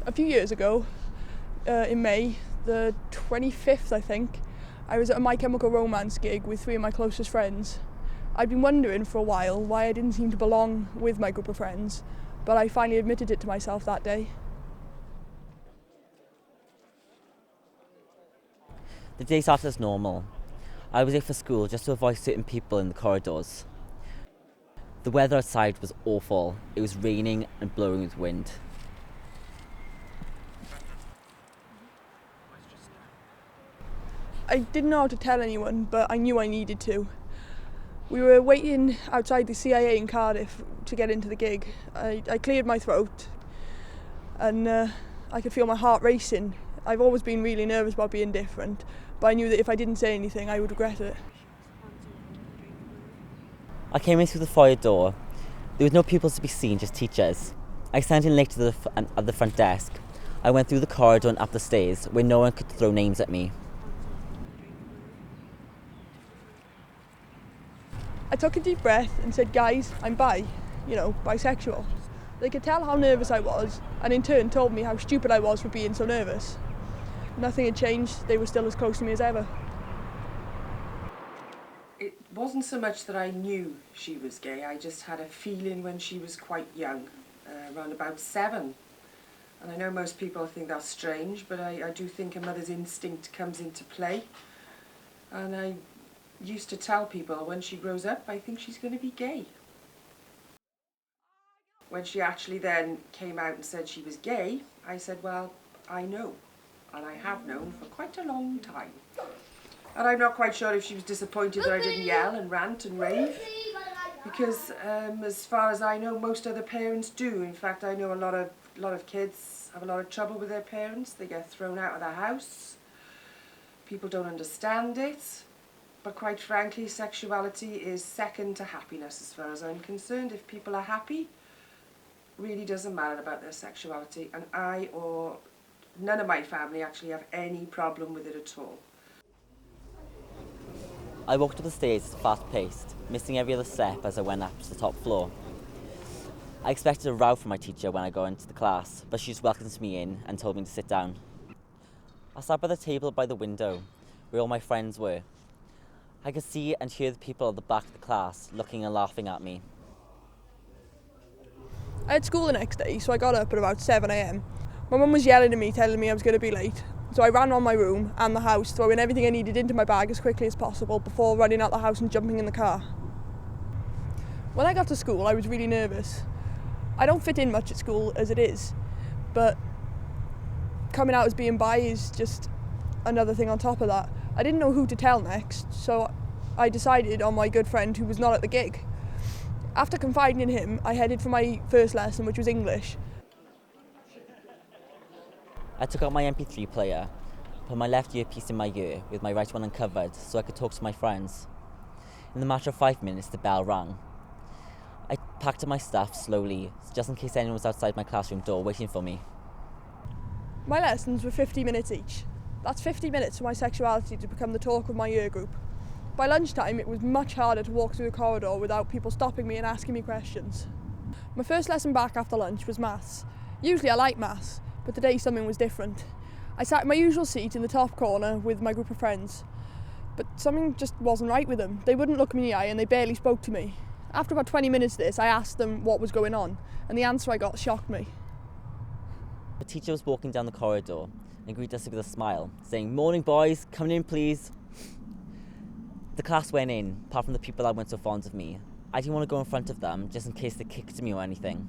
A few years ago, in May, the 25th I think, I was at a My Chemical Romance gig with 3 of my closest friends. I'd been wondering for a while why I didn't seem to belong with my group of friends, but I finally admitted it to myself that day. The day started as normal. I was late for school just to avoid certain people in the corridors. The weather outside was awful. It was raining and blowing with wind. I didn't know how to tell anyone, but I knew I needed to. We were waiting outside the CIA in Cardiff to get into the gig. I cleared my throat and I could feel my heart racing. I've always been really nervous about being different, but I knew that if I didn't say anything, I would regret it. I came in through the foyer door. There was no pupils to be seen, just teachers. I signed in late at the front desk. I went through the corridor and up the stairs where no one could throw names at me. I took a deep breath and said, "Guys, I'm bisexual." They could tell how nervous I was and in turn told me how stupid I was for being so nervous. Nothing had changed, they were still as close to me as ever. It wasn't so much that I knew she was gay, I just had a feeling when she was quite young, around about 7. And I know most people think that's strange, but I do think a mother's instinct comes into play. And I used to tell people, when she grows up, I think she's going to be gay. When she actually then came out and said she was gay, I said, well, I know, and I have known for quite a long time. And I'm not quite sure if she was disappointed that I didn't yell and rant and rave, because as far as I know, most other parents do. In fact, I know a lot of kids have a lot of trouble with their parents. They get thrown out of the house. People don't understand it. But quite frankly, sexuality is second to happiness as far as I'm concerned. If people are happy, really doesn't matter about their sexuality. And I or none of my family actually have any problem with it at all. I walked up the stairs fast-paced, missing every other step as I went up to the top floor. I expected a row from my teacher when I got into the class, but she just welcomed me in and told me to sit down. I sat by the table by the window, where all my friends were. I could see and hear the people at the back of the class looking and laughing at me. I had school the next day, so I got up at about 7 a.m. My mum was yelling at me, telling me I was going to be late. So I ran around my room and the house, throwing everything I needed into my bag as quickly as possible before running out the house and jumping in the car. When I got to school, I was really nervous. I don't fit in much at school as it is, but coming out as being bi is just another thing on top of that. I didn't know who to tell next, so I decided on my good friend who was not at the gig. After confiding in him, I headed for my first lesson, which was English. I took out my MP3 player, put my left earpiece in my ear with my right one uncovered so I could talk to my friends. In the matter of 5 minutes, the bell rang. I packed up my stuff slowly, just in case anyone was outside my classroom door waiting for me. My lessons were 50 minutes each. That's 50 minutes for my sexuality to become the talk of my year group. By lunchtime, it was much harder to walk through the corridor without people stopping me and asking me questions. My first lesson back after lunch was maths. Usually I like maths, but today something was different. I sat in my usual seat in the top corner with my group of friends, but something just wasn't right with them. They wouldn't look me in the eye and they barely spoke to me. After about 20 minutes of this, I asked them what was going on, and the answer I got shocked me. The teacher was walking down the corridor and greeted us with a smile, saying, "Morning boys, come in please." The class went in, apart from the people that weren't so fond of me. I didn't want to go in front of them, just in case they kicked me or anything.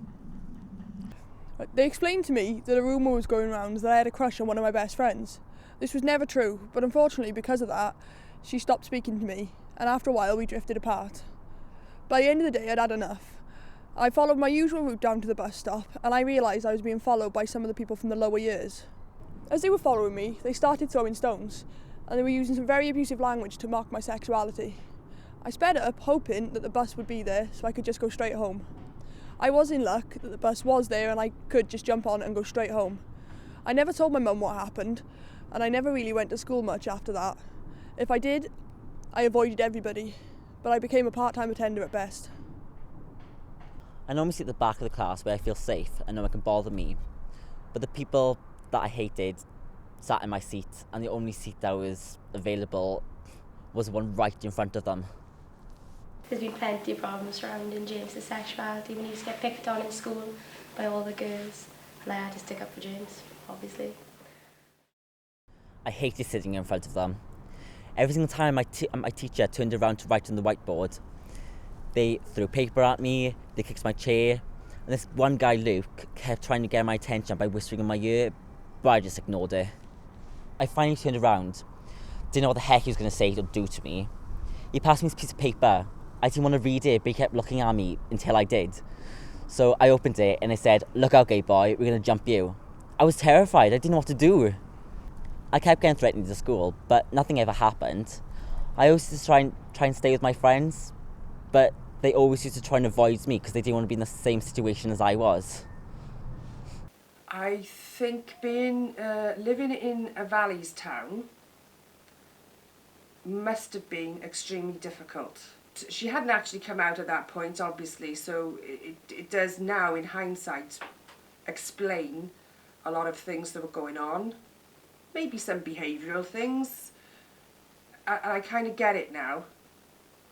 They explained to me that a rumour was going around that I had a crush on one of my best friends. This was never true, but unfortunately because of that, she stopped speaking to me, and after a while we drifted apart. By the end of the day, I'd had enough. I followed my usual route down to the bus stop, and I realised I was being followed by some of the people from the lower years. As they were following me, they started throwing stones, and they were using some very abusive language to mock my sexuality. I sped up, hoping that the bus would be there so I could just go straight home. I was in luck that the bus was there and I could just jump on and go straight home. I never told my mum what happened, and I never really went to school much after that. If I did, I avoided everybody, but I became a part-time attender at best. I normally sit at the back of the class where I feel safe and no one can bother me. But the people that I hated sat in my seat, and the only seat that was available was the one right in front of them. There's been plenty of problems surrounding James's sexuality when he used to get picked on in school by all the girls, and I had to stick up for James, obviously. I hated sitting in front of them. Every single time my teacher turned around to write on the whiteboard, they threw paper at me, they kicked my chair, and this one guy, Luke, kept trying to get my attention by whispering in my ear, but I just ignored it. I finally turned around, didn't know what the heck he was going to say or do to me. He passed me this piece of paper. I didn't want to read it, but he kept looking at me until I did. So I opened it and it said, "Look out, gay boy, we're going to jump you." I was terrified, I didn't know what to do. I kept getting threatened to school, but nothing ever happened. I always used to try and stay with my friends, but they always used to try and avoid me because they didn't want to be in the same situation as I was. I think living in a valleys town must have been extremely difficult. She hadn't actually come out at that point, obviously, so it does now, in hindsight, explain a lot of things that were going on. Maybe some behavioural things. I kind of get it now.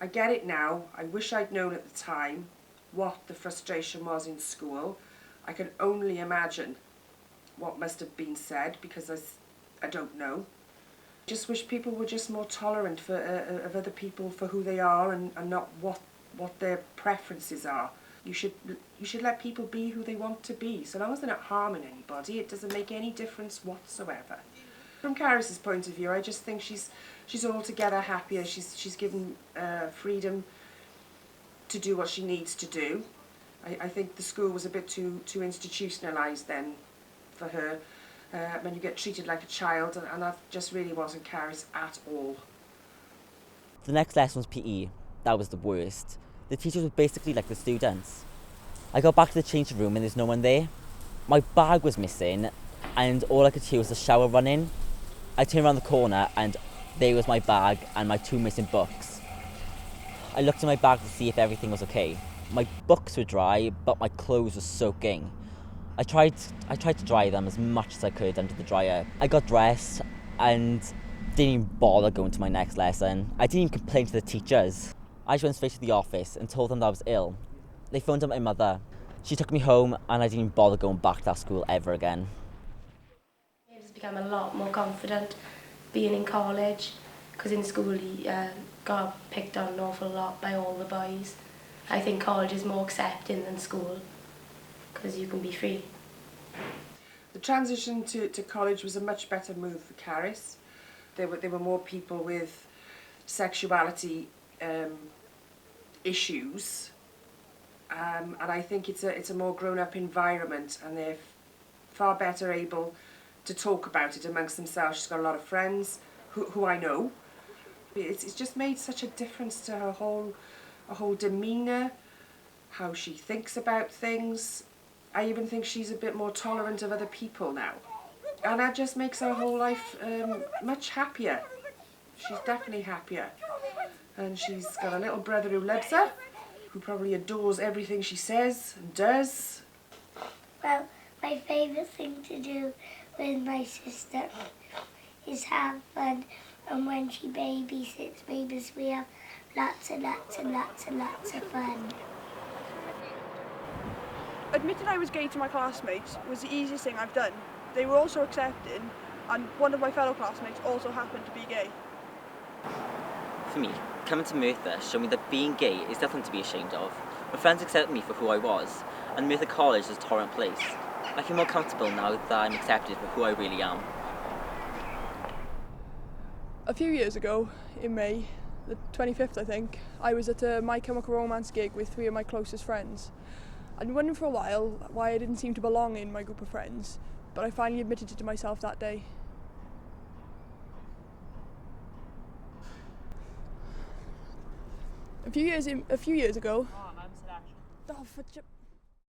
I get it now. I wish I'd known at the time what the frustration was in school. I can only imagine what must have been said because I don't know. Just wish people were just more tolerant of other people for who they are and not what their preferences are. You should let people be who they want to be. So long as they're not harming anybody, it doesn't make any difference whatsoever. From Carys' point of view, I just think she's altogether happier. She's given freedom to do what she needs to do. I think the school was a bit too institutionalised then for her. When you get treated like a child, and that just really wasn't Carys at all. The next lesson was PE. That was the worst. The teachers were basically like the students. I got back to the changing room and there's no one there. My bag was missing and all I could hear was the shower running. I turned around the corner and there was my bag and my 2 missing books. I looked in my bag to see if everything was okay. My books were dry, but my clothes were soaking. I tried to dry them as much as I could under the dryer. I got dressed and didn't even bother going to my next lesson. I didn't even complain to the teachers. I just went straight to the office and told them that I was ill. They phoned up my mother. She took me home and I didn't even bother going back to that school ever again. James has become a lot more confident being in college, because in school he got picked on an awful lot by all the boys. I think college is more accepting than school, because you can be free. The transition to college was a much better move for Carys. There were more people with sexuality issues, and I think it's a more grown-up environment, and they're far better able to talk about it amongst themselves. She's got a lot of friends who I know. It's just made such a difference to her whole demeanour, how she thinks about things. I even think she's a bit more tolerant of other people now. And that just makes her whole life much happier. She's definitely happier. And she's got a little brother who loves her, who probably adores everything she says and does. Well, my favourite thing to do with my sister is have fun, and when she babysits me, because we have lots and lots and lots and lots of fun. Admitting I was gay to my classmates was the easiest thing I've done. They were also accepting, and one of my fellow classmates also happened to be gay. For me, coming to Merthyr showed me that being gay is nothing to be ashamed of. My friends accepted me for who I was, and Merthyr College is a tolerant place. I feel more comfortable now that I'm accepted for who I really am. A few years ago, in May, the 25th I think, I was at a My Chemical Romance gig with 3 of my closest friends. I'd been wondering for a while why I didn't seem to belong in my group of friends, but I finally admitted it to myself that day. A few years ago...